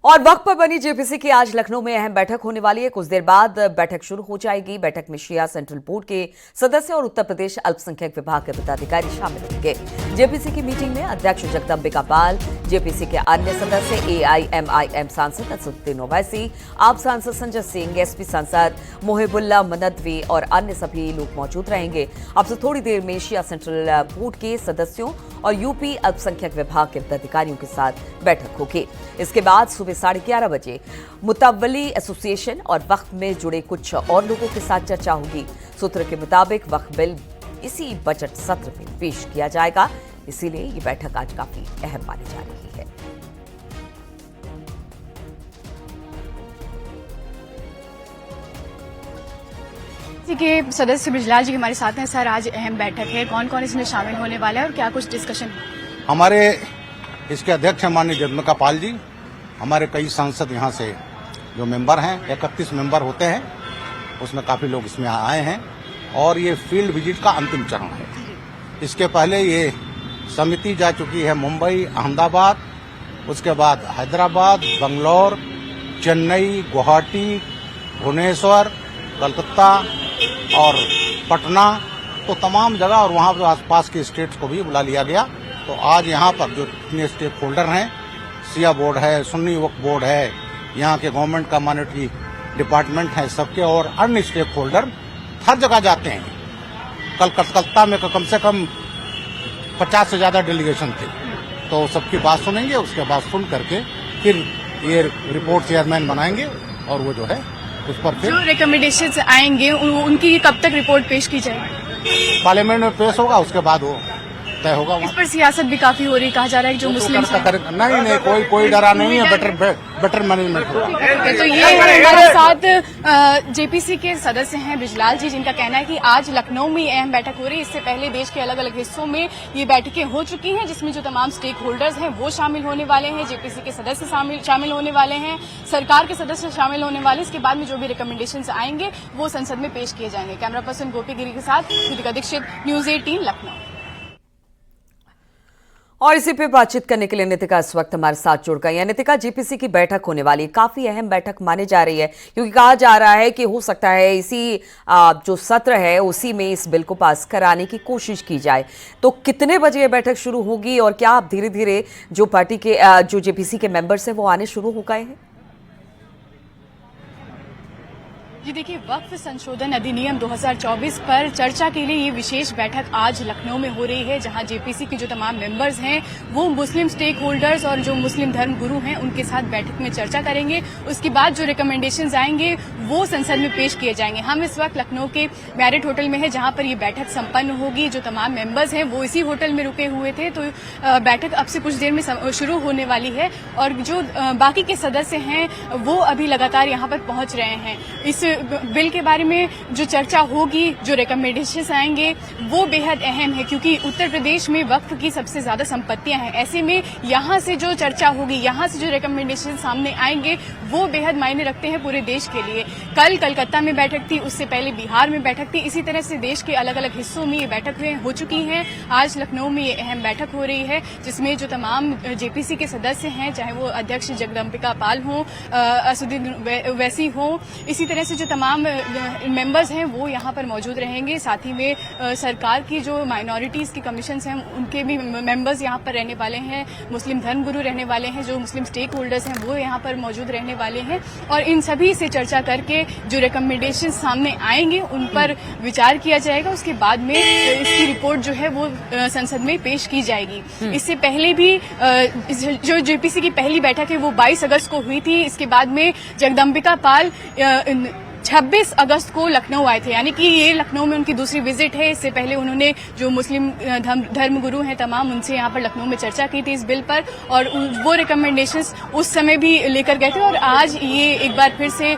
और वक्त पर बनी जेपीसी की आज लखनऊ में अहम बैठक होने वाली है। कुछ देर बाद बैठक शुरू हो जाएगी। बैठक में शिया सेंट्रल बोर्ड के सदस्य और उत्तर प्रदेश अल्पसंख्यक विभाग के पदाधिकारी शामिल होंगे। जेपीसी की मीटिंग में अध्यक्ष जगदम्बिका पाल, जेपीसी के अन्य सदस्य, एआईएमआईएम सांसद असदुद्दीन ओवैसी, आप सांसद संजय सिंह, एसपी सांसद मोहिबुल्लाह मनदवी और अन्य सभी लोग मौजूद रहेंगे। अब से थोड़ी देर में शिया सेंट्रल बोर्ड के सदस्यों और यूपी अल्पसंख्यक विभाग के पदाधिकारियों के साथ बैठक होगी। इसके बाद सुबह 11:30 बजे मुतवली एसोसिएशन और वक्फ में जुड़े कुछ और लोगों के साथ चर्चा होगी। सूत्र के मुताबिक वक्फ बिल इसी बजट सत्र में पेश किया जाएगा, इसीलिए ये बैठक आज काफी अहम मानी जा रही है। के सदस्य बृजलाल जी हमारे साथ हैं। सर, आज अहम बैठक है, कौन कौन इसमें शामिल होने वाला है और क्या कुछ डिस्कशन? हमारे इसके अध्यक्ष हैं माननीय जगदम्बिका पाल जी। हमारे कई सांसद यहाँ से जो मेंबर हैं, 31 मेंबर होते हैं, उसमें काफी लोग इसमें आए हैं और ये फील्ड विजिट का अंतिम चरण है। इसके पहले ये समिति जा चुकी है मुंबई, अहमदाबाद, उसके बाद हैदराबाद, बंगलौर, चेन्नई, गुवाहाटी, भुवनेश्वर, कलकत्ता और पटना, तो तमाम जगह और वहाँ पर आसपास के स्टेट्स को भी बुला लिया गया। तो आज यहाँ पर जो इतने स्टेक होल्डर हैं, सिया बोर्ड है, सुन्नी वक्फ बोर्ड है, यहाँ के गवर्नमेंट का मॉनिटरी डिपार्टमेंट है, सबके और अन्य स्टेक होल्डर हर जगह जाते हैं। कल कलकत्ता में कम से कम 50 से ज्यादा डेलीगेशन थे, तो सबकी बात सुनेंगे। उसके बाद सुन करके फिर ये रिपोर्ट चेयरमैन बनाएंगे और वो जो है उस पर फिर जो रिकमेंडेशंस आएंगे उनकी कब तक रिपोर्ट पेश की जाएगी? पार्लियामेंट में पेश होगा, उसके बाद वो तय होगा। इस पर सियासत भी काफी हो रही, कहा जा रहा है कि जो मुस्लिम नहीं, कोई डरा नहीं है। बेटर मैनेजमेंट होगा। तो ये हमारे साथ जेपीसी के सदस्य हैं बृजलाल जी, जिनका कहना है कि आज लखनऊ में अहम बैठक हो रही है। इससे पहले देश के अलग अलग हिस्सों में ये बैठकें हो चुकी हैं, जिसमें जो तमाम स्टेक होल्डर्स हैं वो शामिल होने वाले हैं, जेपीसी के सदस्य शामिल होने वाले हैं, सरकार के सदस्य शामिल होने वाले। इसके बाद में जो भी रिकमेंडेशन आएंगे वो संसद में पेश किए जाएंगे। कैमरा पर्सन गोपी गिरी के साथ कृतिका दीक्षित, न्यूज 18 लखनऊ। और इसी पे बातचीत करने के लिए नितिका इस वक्त हमारे साथ जुड़ गई है। नितिका, जेपीसी की बैठक होने वाली, काफी अहम बैठक मानी जा रही है, क्योंकि कहा जा रहा है कि हो सकता है इसी जो सत्र है उसी में इस बिल को पास कराने की कोशिश की जाए। तो कितने बजे ये बैठक शुरू होगी और क्या अब धीरे धीरे जो पार्टी के जो जेपीसी के मेंबर्स हैं वो आने शुरू हो गए हैं? जी देखिए, वक्फ संशोधन अधिनियम 2024 पर चर्चा के लिए ये विशेष बैठक आज लखनऊ में हो रही है, जहां जेपीसी के जो तमाम मेंबर्स हैं वो मुस्लिम स्टेक होल्डर्स और जो मुस्लिम धर्म गुरु हैं उनके साथ बैठक में चर्चा करेंगे। उसके बाद जो रिकमेंडेशंस आएंगे वो संसद में पेश किए जाएंगे। हम इस वक्त लखनऊ के मैरिट होटल में है, जहां पर ये बैठक संपन्न होगी। जो तमाम मेंबर्स हैं वो इसी होटल में रुके हुए थे, तो बैठक अब से कुछ देर में शुरू होने वाली है और जो बाकी के सदस्य हैं वो अभी लगातार यहाँ पर पहुंच रहे हैं। इस बिल के बारे में जो चर्चा होगी, जो रिकमेंडेशंस आएंगे वो बेहद अहम है, क्योंकि उत्तर प्रदेश में वक्फ की सबसे ज्यादा संपत्तियां हैं। ऐसे में यहाँ से जो चर्चा होगी, यहाँ से जो रिकमेंडेशन सामने आएंगे वो बेहद मायने रखते हैं पूरे देश के लिए। कल कलकत्ता में बैठक थी, उससे पहले बिहार में बैठक थी, इसी तरह से देश के अलग अलग हिस्सों में ये बैठकें हो चुकी हैं। आज लखनऊ में ये अहम बैठक हो रही है, जिसमें जो तमाम जेपीसी के सदस्य हैं, चाहे वो अध्यक्ष जगदम्बिका पाल हों, असदुद्दीन ओवैसी हों, इसी तरह से जो तमाम मेंबर्स हैं वो यहाँ पर मौजूद रहेंगे। साथ ही में सरकार की जो माइनॉरिटीज के कमीशंस हैं उनके भी मेंबर्स यहाँ पर रहने वाले हैं, मुस्लिम धर्मगुरु रहने वाले हैं, जो मुस्लिम स्टेक होल्डर्स हैं वो यहाँ पर मौजूद रहने वाले हैं और इन सभी से चर्चा करके जो रिकमेंडेशन सामने आएंगे उन पर विचार किया जाएगा। उसके बाद में इसकी रिपोर्ट जो है वो संसद में पेश की जाएगी। इससे पहले भी जो जेपीसी की पहली बैठक है वो 22 अगस्त को हुई थी। इसके बाद में जगदम्बिका पाल 26 अगस्त को लखनऊ आए थे, यानी कि ये लखनऊ में उनकी दूसरी विजिट है। इससे पहले उन्होंने जो मुस्लिम धर्मगुरु हैं तमाम, उनसे यहाँ पर लखनऊ में चर्चा की थी इस बिल पर और वो रिकमेंडेशंस उस समय भी लेकर गए थे और आज ये एक बार फिर से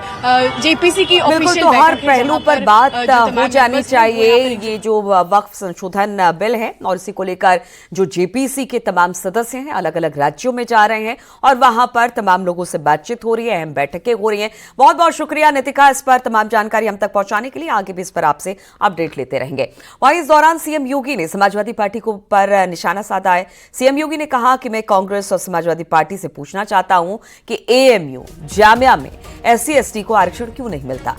जेपीसी की ऑफिशियल तो हर पहलू पर बात हो जानी चाहिए। ये जो वक्फ संशोधन बिल है और इसी को लेकर जो जेपीसी के तमाम सदस्य हैं अलग अलग राज्यों में जा रहे हैं और वहां पर तमाम लोगों से बातचीत हो रही है, अहम बैठकें हो रही हैं। बहुत बहुत शुक्रिया नितिका इस पर तमाम जानकारी हम तक पहुंचाने के लिए आगे भी इस पर आपसे अपडेट लेते रहेंगे। वहीं इस दौरान सीएम योगी ने समाजवादी पार्टी को पर निशाना साधा है। सीएम योगी ने कहा कि मैं कांग्रेस और समाजवादी पार्टी से पूछना चाहता हूं कि एएमयू जामिया में SC/ST को आरक्षण क्यों नहीं मिलता,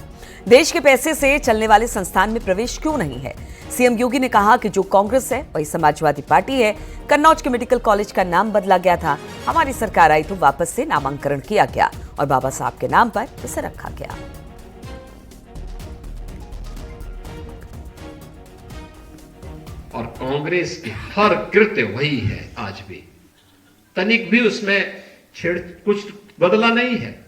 देश के पैसे से चलने वाले संस्थान में प्रवेश क्यों नहीं है। सीएम योगी ने कहा कि जो कांग्रेस है वही समाजवादी पार्टी है। कन्नौज के मेडिकल कॉलेज का नाम बदला गया था, हमारी सरकार आई तो वापस से नामांकन किया गया और बाबा साहब के नाम पर इसे रखा गया। और कांग्रेस की हर कृत्य वही है, आज भी तनिक भी उसमें कुछ बदला नहीं है।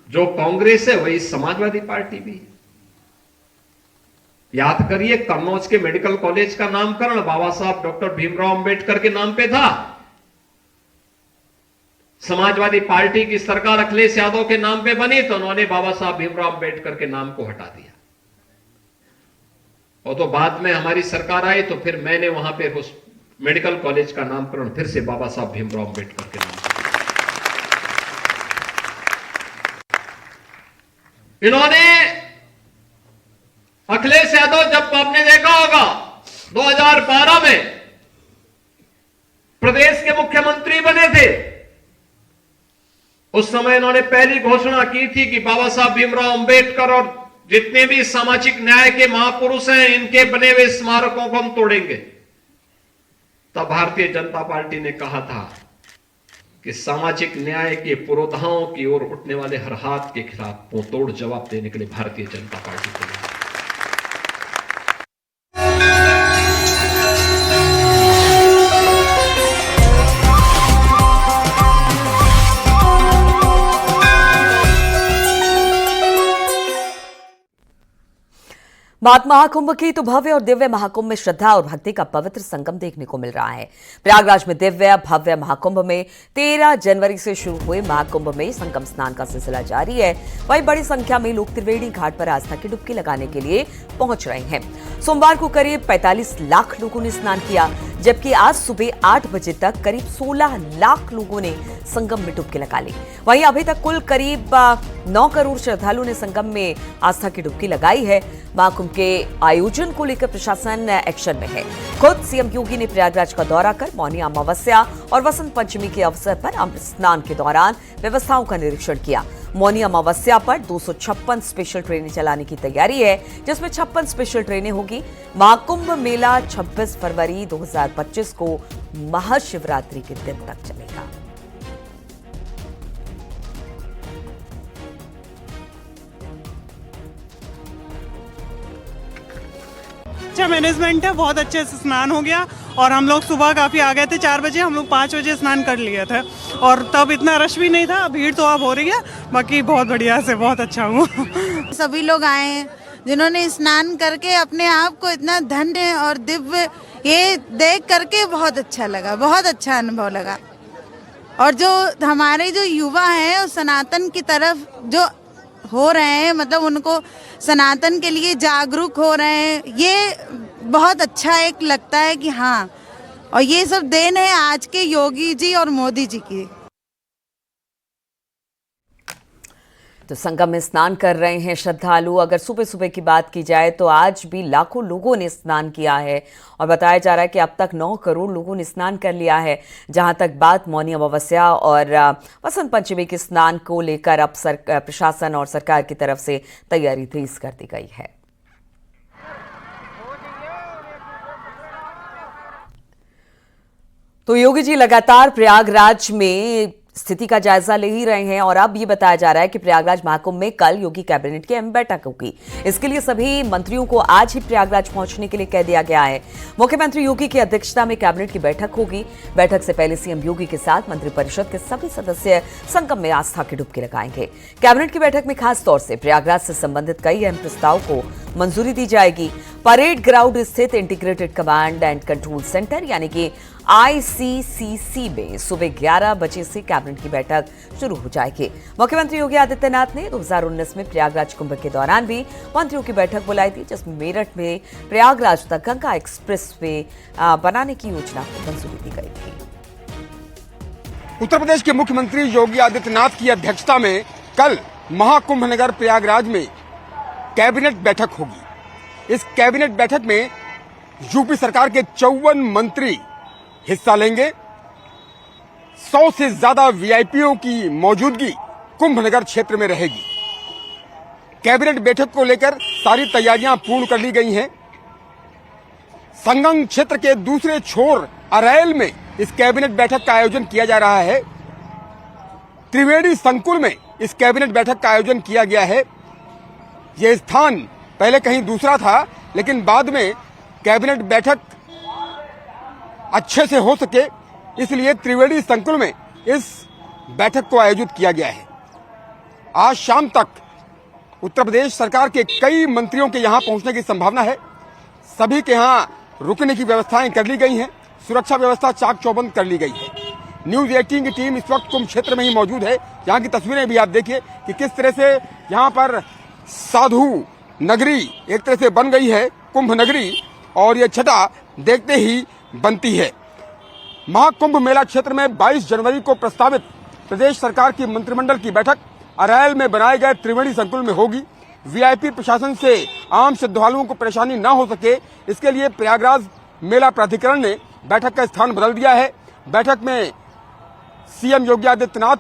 जो कांग्रेस है वही समाजवादी पार्टी भी है। याद करिए, कन्नौज के मेडिकल कॉलेज का नामकरण बाबा साहब डॉक्टर भीमराव अंबेडकर के नाम पे था। समाजवादी पार्टी की सरकार अखिलेश यादव के नाम पे बनी तो उन्होंने बाबा साहब भीमराव अंबेडकर के नाम को हटा दिया। और तो बाद में हमारी सरकार आई तो फिर मैंने वहां पे उस मेडिकल कॉलेज का नामकरण फिर से बाबा साहब भीमराव अंबेडकर के नाम से। इन्होंने अखिलेश यादव, जब आपने देखा होगा 2012 में प्रदेश के मुख्यमंत्री बने थे, उस समय इन्होंने पहली घोषणा की थी कि बाबा साहब भीमराव अंबेडकर और जितने भी सामाजिक न्याय के महापुरुष हैं इनके बने हुए स्मारकों को हम तोड़ेंगे। तब भारतीय जनता पार्टी ने कहा था कि सामाजिक न्याय के पुरोधाओं की ओर उठने वाले हर हाथ के खिलाफ मुंहतोड़ जवाब देने के लिए भारतीय जनता पार्टी को बात महाकुंभ की तो भव्य और दिव्य महाकुंभ में श्रद्धा और भक्ति का पवित्र संगम देखने को मिल रहा है। प्रयागराज में दिव्य भव्य महाकुंभ में 13 जनवरी से शुरू हुए महाकुंभ में संगम स्नान का सिलसिला जारी है। वहीं बड़ी संख्या में लोग त्रिवेणी घाट पर आस्था की डुबकी लगाने के लिए पहुंच रहे हैं। सोमवार को करीब 45 लाख लोगों ने स्नान किया, जबकि आज सुबह 8 बजे तक करीब 16 लाख लोगों ने संगम में डुबकी लगा ली। वहीं अभी तक कुल करीब 9 करोड़ श्रद्धालुओं ने संगम में आस्था की डुबकी लगाई है। महाकुंभ के आयोजन को लेकर प्रशासन एक्शन में है। खुद सीएम योगी ने प्रयागराज का दौरा कर मौनी अमावस्या और वसंत पंचमी के अवसर पर अमृत स्नान के दौरान व्यवस्थाओं का निरीक्षण किया। मौनी अमावस्या पर 256 स्पेशल ट्रेनें चलाने की तैयारी है, जिसमें 56 स्पेशल ट्रेनें होगी। महाकुंभ मेला 26 फरवरी 2025 को महाशिवरात्रि के दिन तक चलेगा। अच्छा मैनेजमेंट है, बहुत अच्छे से स्नान हो गया और हम लोग सुबह काफ़ी आ गए थे 4 बजे, हम लोग 5 बजे स्नान कर लिए थे और तब इतना रश भी नहीं था। भीड़ तो अब हो रही है, बाकी बहुत बढ़िया से, बहुत अच्छा हुआ। सभी लोग आए हैं जिन्होंने स्नान करके अपने आप को इतना धन्य और दिव्य ये देख करके बहुत अच्छा लगा, बहुत अच्छा अनुभव लगा। और जो हमारे जो युवा हैं उस सनातन की तरफ जो हो रहे हैं, मतलब उनको सनातन के लिए जागरूक हो रहे हैं, ये बहुत अच्छा एक लगता है कि हाँ, और ये सब देन है आज के योगी जी और मोदी जी की। तो संगम में स्नान कर रहे हैं श्रद्धालु। अगर सुबह सुबह की बात की जाए तो आज भी लाखों लोगों ने स्नान किया है और बताया जा रहा है कि अब तक 9 करोड़ लोगों ने स्नान कर लिया है। जहां तक बात मौनी अमावस्या और वसंत पंचमी के स्नान को लेकर अब प्रशासन और सरकार की तरफ से तैयारी तेज कर दी गई है। तो योगी जी लगातार प्रयागराज में स्थिति का जायजा ले ही रहे हैं और अब ये बताया जा रहा है कि प्रयागराज महाकुंभ में कल योगी कैबिनेट की अहम बैठक होगी। इसके लिए सभी मंत्रियों को आज ही प्रयागराज पहुंचने के लिए कह दिया गया है। मुख्यमंत्री योगी की अध्यक्षता में कैबिनेट की बैठक होगी। बैठक से पहले सीएम योगी के साथ मंत्रिपरिषद के सभी सदस्य संगम में आस्था की डुबकी लगाएंगे। कैबिनेट की बैठक में खास तौर से प्रयागराज से संबंधित कई अहम प्रस्ताव को मंजूरी दी जाएगी। परेड ग्राउंड स्थित integrated command and control centre यानी कि ICCC में सुबह 11 बजे से कैबिनेट की बैठक शुरू हो जाएगी। मुख्यमंत्री योगी आदित्यनाथ ने 2019 में प्रयागराज कुंभ के दौरान भी मंत्रियों की बैठक बुलाई थी, जिसमें मेरठ में प्रयागराज तक गंगा एक्सप्रेस वे बनाने की योजना को मंजूरी दी गई थी। उत्तर प्रदेश के मुख्यमंत्री योगी आदित्यनाथ की अध्यक्षता में कल महाकुंभ नगर प्रयागराज में कैबिनेट बैठक होगी। इस कैबिनेट बैठक में यूपी सरकार के 54 मंत्री हिस्सा लेंगे। 100 से ज्यादा वीआईपीओ की मौजूदगी कुंभ नगर क्षेत्र में रहेगी। कैबिनेट बैठक को लेकर सारी तैयारियां पूर्ण कर ली गई हैं। संगम क्षेत्र के दूसरे छोर अरैल में इस कैबिनेट बैठक का आयोजन किया जा रहा है। त्रिवेणी संकुल में इस कैबिनेट बैठक का आयोजन किया गया है। यह स्थान पहले कहीं दूसरा था, लेकिन बाद में कैबिनेट बैठक अच्छे से हो सके इसलिए त्रिवेणी संकुल में इस बैठक को आयोजित किया गया है। आज शाम तक उत्तर प्रदेश सरकार के कई मंत्रियों के यहां पहुंचने की संभावना है। सभी के यहां रुकने की व्यवस्थाएं कर ली गई हैं। सुरक्षा व्यवस्था चाक चौबंद कर ली गई है। न्यूज 18 की टीम इस वक्त कुंभ क्षेत्र में ही मौजूद है। यहाँ की तस्वीरें भी आप देखिए कि किस तरह से यहाँ पर साधु नगरी एक तरह से बन गई है, कुंभ नगरी, और ये छटा देखते ही बनती है। महाकुंभ मेला क्षेत्र में 22 जनवरी को प्रस्तावित प्रदेश सरकार की मंत्रिमंडल की बैठक अरैल में बनाए गए त्रिवेणी संकुल में होगी। वीआईपी प्रशासन से आम श्रद्धालुओं को परेशानी न हो सके, इसके लिए प्रयागराज मेला प्राधिकरण ने बैठक का स्थान बदल दिया है। बैठक में सीएम योगी आदित्यनाथ,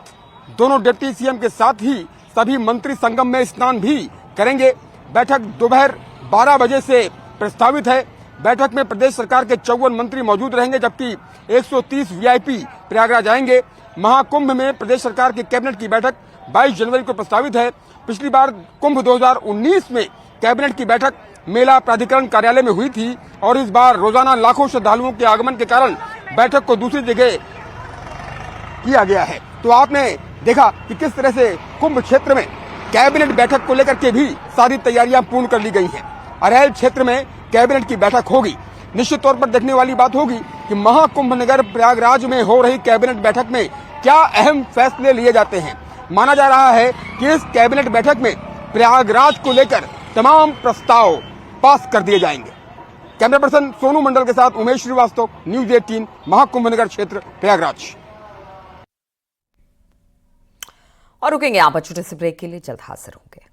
दोनों डिप्टी सीएम के साथ ही सभी मंत्री संगम में स्नान भी करेंगे। बैठक दोपहर 12 बजे से प्रस्तावित है। बैठक में प्रदेश सरकार के 54 मंत्री मौजूद रहेंगे, जबकि 130 वीआईपी प्रयागराज आएंगे। महाकुंभ में प्रदेश सरकार के कैबिनेट की बैठक 22 जनवरी को प्रस्तावित है। पिछली बार कुंभ 2019 में कैबिनेट की बैठक मेला प्राधिकरण कार्यालय में हुई थी और इस बार रोजाना लाखों श्रद्धालुओं के आगमन के कारण बैठक को दूसरी जगह किया गया है। तो आपने देखा कि किस तरह से कुंभ क्षेत्र में कैबिनेट बैठक को लेकर के भी सारी तैयारियां पूर्ण कर ली गई हैं। अरैल क्षेत्र में कैबिनेट की बैठक होगी। निश्चित तौर पर देखने वाली बात होगी कि महाकुंभ नगर प्रयागराज में हो रही कैबिनेट बैठक में क्या अहम फैसले लिए जाते हैं। माना जा रहा है कि इस कैबिनेट बैठक में प्रयागराज को लेकर तमाम प्रस्ताव पास कर दिए जाएंगे। कैमरा पर्सन सोनू मंडल के साथ उमेश श्रीवास्तव, न्यूज 18, महाकुंभ नगर क्षेत्र प्रयागराज। और रुकेंगे यहाँ पर छोटे से ब्रेक के लिए, जल्द हाजिर होंगे।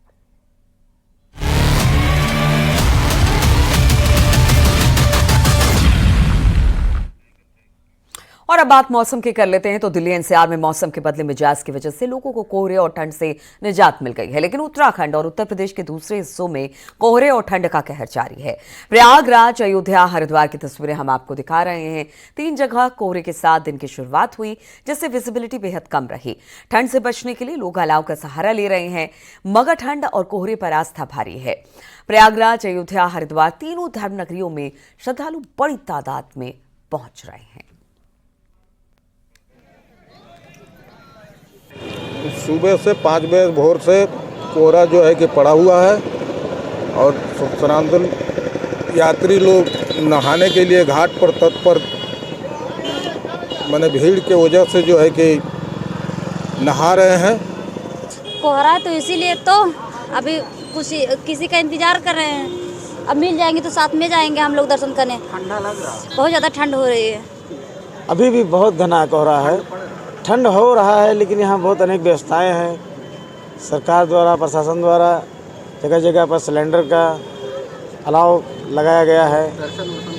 और अब बात मौसम की कर लेते हैं। तो दिल्ली एनसीआर में मौसम के बदले मिजाज की वजह से लोगों को कोहरे और ठंड से निजात मिल गई है, लेकिन उत्तराखंड और उत्तर प्रदेश के दूसरे हिस्सों में कोहरे और ठंड का कहर जारी है। प्रयागराज, अयोध्या, हरिद्वार की तस्वीरें हम आपको दिखा रहे हैं। 3 जगह कोहरे के साथ दिन की शुरुआत हुई, जिससे विजिबिलिटी बेहद कम रही। ठंड से बचने के लिए लोग अलाव का सहारा ले रहे हैं, मगर ठंड और कोहरे पर आस्था भारी है। प्रयागराज, अयोध्या, हरिद्वार तीनों धर्म नगरियों में श्रद्धालु बड़ी तादाद में पहुंच रहे हैं। सुबह से 5 बजे भोर से कोहरा जो है कि पड़ा हुआ है और सनातन यात्री लोग नहाने के लिए घाट पर तत्पर, माने भीड़ के वजह से जो है कि नहा रहे हैं। कोहरा तो इसीलिए तो अभी किसी का इंतजार कर रहे हैं। अब मिल जाएंगे तो साथ में जाएंगे हम लोग दर्शन करने। ठंडा लग रहा है, बहुत ज़्यादा ठंड हो रही है। अभी भी बहुत घना कोहरा है, ठंड हो रहा है, लेकिन यहाँ बहुत अनेक व्यवस्थाएं हैं सरकार द्वारा, प्रशासन द्वारा। जगह जगह पर सिलेंडर का अलाव लगाया गया है।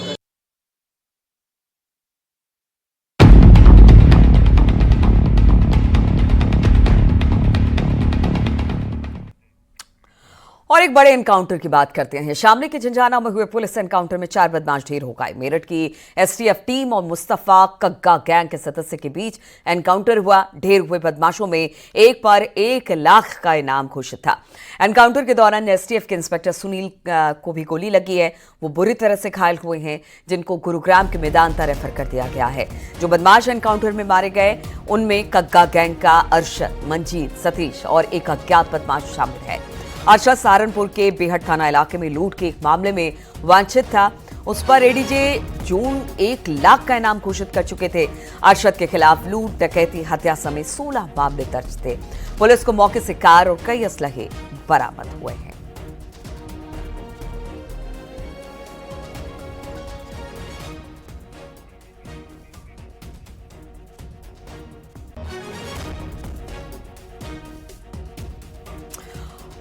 और एक बड़े एनकाउंटर की बात करते हैं। शामली के झंझाना में हुए पुलिस एनकाउंटर में 4 बदमाश ढेर हो गए। मेरठ की एसटीएफ टीम और मुस्तफा कग्गा गैंग के सदस्य के बीच एनकाउंटर हुआ। ढेर हुए बदमाशों में एक पर 1 लाख का इनाम घोषित था। एनकाउंटर के दौरान एसटीएफ के इंस्पेक्टर सुनील को भी गोली लगी है। वो बुरी तरह से घायल हुए हैं, जिनको गुरुग्राम के मेदांता रेफर कर दिया गया है। जो बदमाश एनकाउंटर में मारे गए उनमें कग्गा गैंग का अरशद, मंजीत, सतीश और एक अज्ञात बदमाश शामिल है। अरशद सहारनपुर के बेहट थाना इलाके में लूट के एक मामले में वांछित था। उस पर एडीजे जून 1 लाख का इनाम घोषित कर चुके थे। अरशद के खिलाफ लूट, डकैती, हत्या समेत 16 मामले दर्ज थे। पुलिस को मौके से कार और कई असलहे बरामद हुए हैं।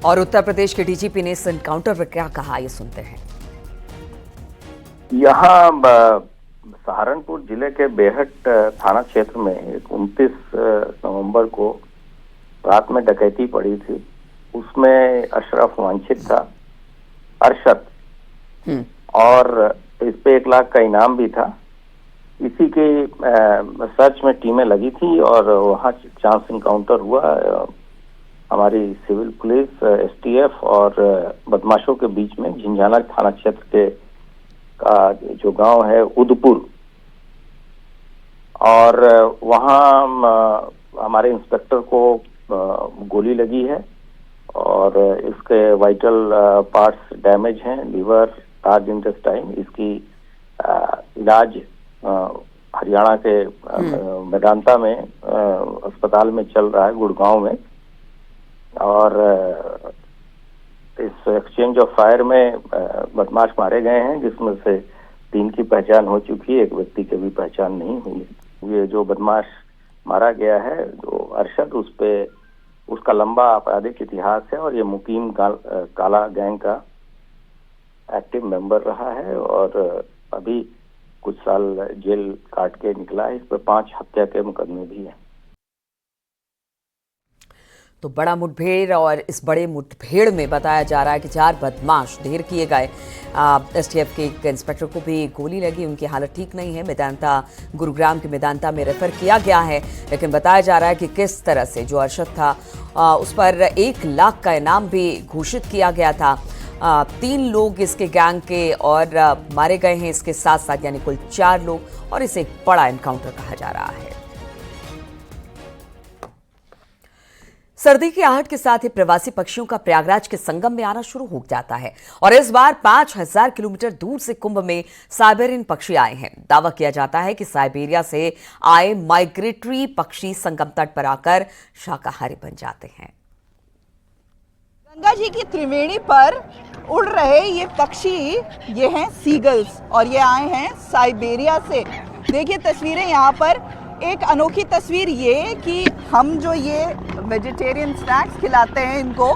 और उत्तर प्रदेश के डीजीपी ने इस एनकाउंटर पर क्या कहा, ये सुनते हैं। यहाँ सहारनपुर जिले के बेहट थाना क्षेत्र में 29 नवंबर को रात में डकैती पड़ी थी। उसमें अशरफ वांछित था, अरशद, और इस पे 1 लाख का इनाम भी था। इसी के सर्च में टीमें लगी थी और वहाँ चांस इनकाउंटर हुआ। हमारी सिविल पुलिस, एसटीएफ और बदमाशों के बीच में झिंझाना थाना क्षेत्र के का जो गांव है उदपुर, और वहाँ हमारे इंस्पेक्टर को गोली लगी है और इसके वाइटल पार्ट्स डैमेज हैं, लीवर, लार्ज इंटेस्टाइन। इसकी इलाज हरियाणा के मेदांता में अस्पताल में चल रहा है, गुड़गांव में। और इस एक्सचेंज ऑफ फायर में बदमाश मारे गए हैं, जिसमें से 3 की पहचान हो चुकी है, 1 व्यक्ति की भी पहचान नहीं हुई है। ये जो बदमाश मारा गया है, जो अरशद, उस पे उसका लंबा आपराधिक इतिहास है और ये मुकीम काला गैंग का एक्टिव मेंबर रहा है और अभी कुछ साल जेल काट के निकला है। इस पर 5 हत्या के मुकदमे भी हैं। तो बड़ा मुठभेड़, और इस बड़े मुठभेड़ में बताया जा रहा है कि 4 बदमाश ढेर किए गए। एसटीएफ के एक इंस्पेक्टर को भी गोली लगी, उनकी हालत ठीक नहीं है। मेदांता, गुरुग्राम के मेदांता में रेफर किया गया है। लेकिन बताया जा रहा है कि किस तरह से जो अरशद था उस पर 1 लाख का इनाम भी घोषित किया गया था। 3 लोग इसके गैंग के और मारे गए हैं इसके साथ साथ, यानी कुल 4 लोग, और इसे एक बड़ा एनकाउंटर कहा जा रहा है। सर्दी की आहट के साथ ही प्रवासी पक्षियों का प्रयागराज के संगम में आना शुरू हो जाता है और इस बार 5000 किलोमीटर दूर से कुंभ में साइबेरियन पक्षी आए हैं। दावा किया जाता है कि साइबेरिया से आए माइग्रेटरी पक्षी संगम तट पर आकर शाकाहारी बन जाते हैं। गंगा जी की त्रिवेणी पर उड़ रहे ये पक्षी, ये हैं सीगल्स, और ये आए हैं साइबेरिया से। देखिए तस्वीरें यहाँ पर। एक अनोखी तस्वीर ये कि हम जो ये वेजिटेरियन स्नैक्स खिलाते हैं इनको,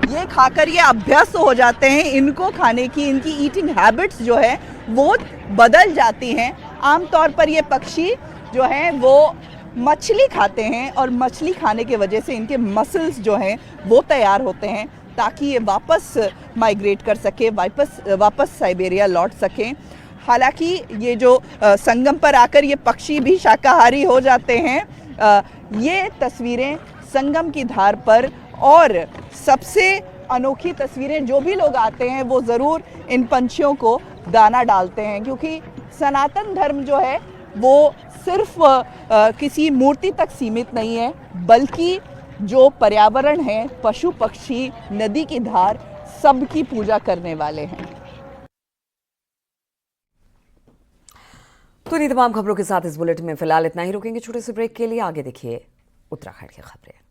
ये खाकर ये अभ्यस्त हो जाते हैं इनको खाने की। इनकी ईटिंग हैबिट्स जो है वो बदल जाती हैं। आमतौर पर ये पक्षी जो हैं वो मछली खाते हैं और मछली खाने की वजह से इनके मसल्स जो हैं वो तैयार होते हैं ताकि ये वापस माइग्रेट कर सके, वापस साइबेरिया लौट सकें। हालांकि ये जो संगम पर आकर ये पक्षी भी शाकाहारी हो जाते हैं। ये तस्वीरें संगम की धार पर, और सबसे अनोखी तस्वीरें, जो भी लोग आते हैं वो ज़रूर इन पंछियों को दाना डालते हैं, क्योंकि सनातन धर्म जो है वो सिर्फ किसी मूर्ति तक सीमित नहीं है, बल्कि जो पर्यावरण है, पशु पक्षी, नदी की धार, सबकी पूजा करने वाले हैं। तो इन्हीं तमाम खबरों के साथ इस बुलेटिन में फिलहाल इतना ही। रुकेंगे छोटे से ब्रेक के लिए। आगे देखिए उत्तराखंड की खबरें।